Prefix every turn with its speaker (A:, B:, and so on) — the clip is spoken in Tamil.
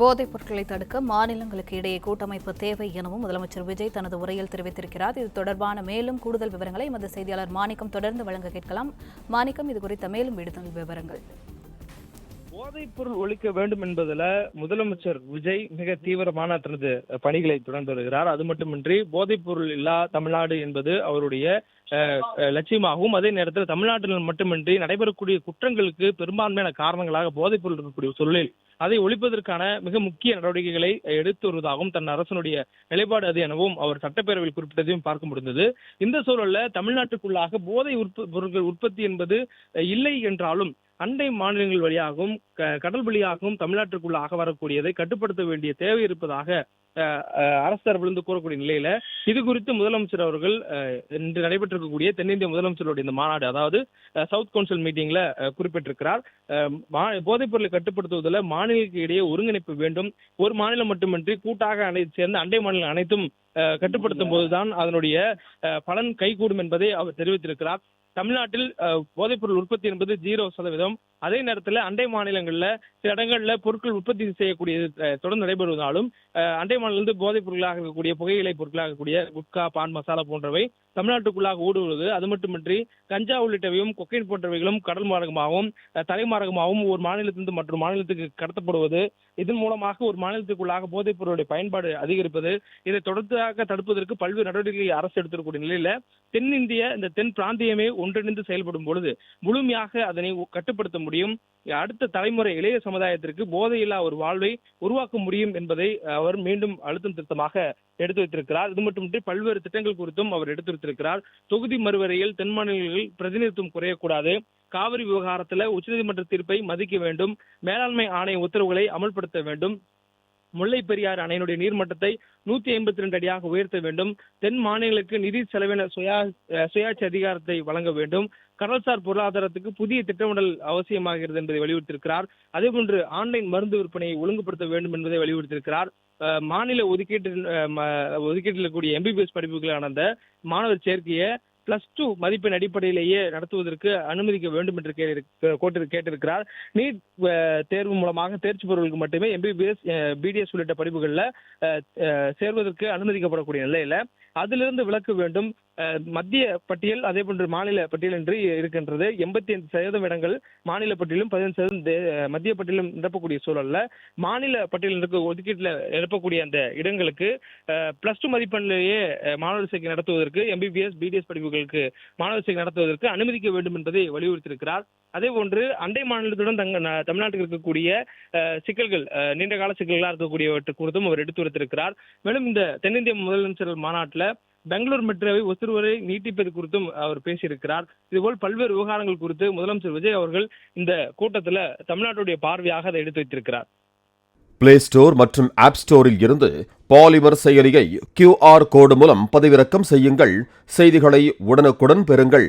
A: போதைப் பொருட்களை தடுக்க மாநிலங்களுக்கு இடையே கூட்டமைப்பு தேவை எனவும் முதலமைச்சர் விஜய் தனது உரையில் தெரிவித்திருக்கிறார். இது தொடர்பான மேலும் கூடுதல் விவரங்களை எமது செய்தியாளர் மாணிக்கம் தொடர்ந்து வழங்க கேட்கலாம். மாணிக்கம், இது குறித்த மேலும் விடுதல் விவரங்கள்.
B: போதைப் பொருள் ஒழிக்க வேண்டும் என்பதில் முதலமைச்சர் விஜய் மிக தீவிரமான தனது பணிகளை தொடர்ந்து வருகிறார். அது மட்டுமின்றி போதைப் பொருள் இல்லா தமிழ்நாடு என்பது அவருடைய லட்சியமாகவும், அதே நேரத்தில் தமிழ்நாட்டில் மட்டுமின்றி நடைபெறக்கூடிய குற்றங்களுக்கு பெரும்பான்மையான காரணங்களாக போதைப் பொருள் இருக்கக்கூடிய சூழலில் அதை ஒழிப்பதற்கான மிக முக்கிய நடவடிக்கைகளை எடுத்து வருவதாகவும் தன் அரசனுடைய நிலைப்பாடு அது எனவும் அவர் சட்டப்பேரவையில் குறிப்பிட்டதையும் பார்க்க முடிந்தது. இந்த சூழலில் தமிழ்நாட்டுக்குள்ளாக போதை பொருட்கள் உற்பத்தி என்பது இல்லை என்றாலும் அண்டை மாநிலங்கள் வழியாகவும் கடல் வழியாகவும் தமிழ்நாட்டிற்குள்ளாக வரக்கூடியதை கட்டுப்படுத்த வேண்டிய தேவை இருப்பதாக அரசு தரப்பிலிருந்து கூறக்கூடிய நிலையில இது குறித்து முதலமைச்சர் அவர்கள் இன்று நடைபெற்றிருக்கக்கூடிய தென்னிந்திய முதலமைச்சருடைய இந்த மாநாடு, அதாவது சவுத் கவுன்சில் மீட்டிங்ல குறிப்பிட்டிருக்கிறார். போதைப் பொருளை கட்டுப்படுத்துவதில் மாநிலங்களுக்கு இடையே ஒருங்கிணைப்பு வேண்டும். ஒரு மாநிலம் மட்டுமின்றி கூட்டாக சேர்ந்த அண்டை மாநிலம் அனைத்தும் கட்டுப்படுத்தும் போதுதான் அதனுடைய பலன் கைகூடும் என்பதை அவர் தெரிவித்திருக்கிறார். தமிழ்நாட்டில் போதைப்பொருள் உற்பத்தி என்பது 0%. அதே நேரத்தில் அண்டை மாநிலங்களில் சில இடங்கள்ல பொருட்கள் உற்பத்தி செய்யக்கூடியது தொடர்ந்து நடைபெறுவதாலும் அண்டை மாநிலத்திலிருந்து போதைப் பொருட்களாக இருக்கக்கூடிய புகையிலை பொருட்களாக இருக்கக்கூடிய குட்கா, பான் மசாலா போன்றவை தமிழ்நாட்டுக்குள்ளாக ஊடுருவது. அது மட்டுமின்றி கஞ்சா உள்ளிட்டவையும் கொக்கைன் போன்றவைகளும் கடல் மார்க்கமாகவும் தலைமார்க்கமாகவும் ஒரு மாநிலத்திலிருந்து மற்றொரு மாநிலத்துக்கு கடத்தப்படுவது, இதன் மூலமாக ஒரு மாநிலத்துக்குள்ளாக போதைப் பொருளுடைய பயன்பாடு அதிகரிப்பது, இதை தொடர்ச்சியாக தடுப்பதற்கு பல்வேறு நடவடிக்கைகளை அரசு எடுத்திருக்கக்கூடிய நிலையில தென்னிந்திய இந்த தென் பிராந்தியமே ஒன்றிணைந்து செயல்படும் பொழுது முழுமையாக அதனை கட்டுப்படுத்த முடியும். அடுத்த தலைமுறை இளைய சமுதாயத்திற்கு போதையில்லா ஒரு வாழ்வை உருவாக்க முடியும் என்பதை அவர் மீண்டும் அழுத்தம் திருத்தமாக எடுத்து வைத்திருக்கிறார். இது மட்டுமின்றி பல்வேறு திட்டங்கள் குறித்தும் அவர் எடுத்து வைத்திருக்கிறார். தொகுதி மறுவரையில் தென் மாநிலங்களில் பிரதிநிதித்துவம் குறையக்கூடாது, காவிரி விவகாரத்தில் உச்சநீதிமன்ற தீர்ப்பை மதிக்க வேண்டும், மேலாண்மை ஆணைய உத்தரவுகளை அமல்படுத்த வேண்டும், முல்லை பெரியாறு அணையினுடைய நீர்மட்டத்தை 152 அடியாக உயர்த்த வேண்டும், தென் மாநிலங்களுக்கு நிதி செலவின சுயாட்சி அதிகாரத்தை வழங்க வேண்டும், கடல்சார் பொருளாதாரத்துக்கு புதிய திட்டமிடல் அவசியமாகிறது என்பதை வலியுறுத்தியிருக்கிறார். அதேபோன்று ஆன்லைன் மருந்து விற்பனையை ஒழுங்குபடுத்த வேண்டும் என்பதை வலியுறுத்தியிருக்கிறார். மாநில ஒதுக்கீட்டில் கூடிய MBBS படிப்புகளான அந்த மாணவர் சேர்க்கையை +2 மதிப்பெண் அடிப்படையிலேயே நடத்துவதற்கு அனுமதிக்க வேண்டும் என்று கேட்டிருக்கிறார். நீட் தேர்வு மூலமாக தேர்ச்சி பெறுவதற்கு மட்டுமே MBBS, BDS உள்ளிட்ட படிப்புகளில் சேர்வதற்கு அனுமதிக்கப்படக்கூடிய நிலையில அதிலிருந்து விலக்க வேண்டும். மத்திய பட்டியல் அதே போன்று மாநில பட்டியல் என்று இருக்கின்றது. 85% இடங்கள் மாநில பட்டியலும் 15% மத்திய பட்டியலும் நிரப்பக்கூடிய சூழல்ல மாநில பட்டியல் ஒதுக்கீட்டில் நிரப்பக்கூடிய அந்த இடங்களுக்கு +2 மதிப்பெண்ணிலேயே மாணவர் சேர்க்கை நடத்துவதற்கு, MBBS, BDS படிப்புகளுக்கு மாணவர் சேர்க்கை நடத்துவதற்கு அனுமதிக்க வேண்டும் என்பதை வலியுறுத்தியிருக்கிறார். அதே போன்று அண்டை மாநிலத்துடன் தமிழ்நாட்டில் இருக்கக்கூடிய சிக்கல்கள், நீண்ட கால சிக்கல்களாக இருக்கக்கூடியவற்றை குறித்தும் அவர் எடுத்து வைத்திருக்கிறார். மேலும் இந்த தென்னிந்திய முதலமைச்சர்கள் மாநாட்டில் பெங்களூர் மெட்ரோவை ஒசூர் நீட்டிப்பது குறித்தும் அவர் பேசியிருக்கிறார். இதுபோல் பல்வேறு விவகாரங்கள் குறித்து முதலமைச்சர் விஜய் அவர்கள் இந்த கூட்டத்தில் தமிழ்நாட்டுடைய பார்வையாக அதை எடுத்து வைத்திருக்கிறார்.
C: பிளே ஸ்டோர் மற்றும் ஆப் ஸ்டோரில் இருந்து பாலிமர் செயலியை QR கோடு மூலம் பதிவிறக்கம் செய்யுங்கள். செய்திகளை உடனுக்குடன் பெறுங்கள்.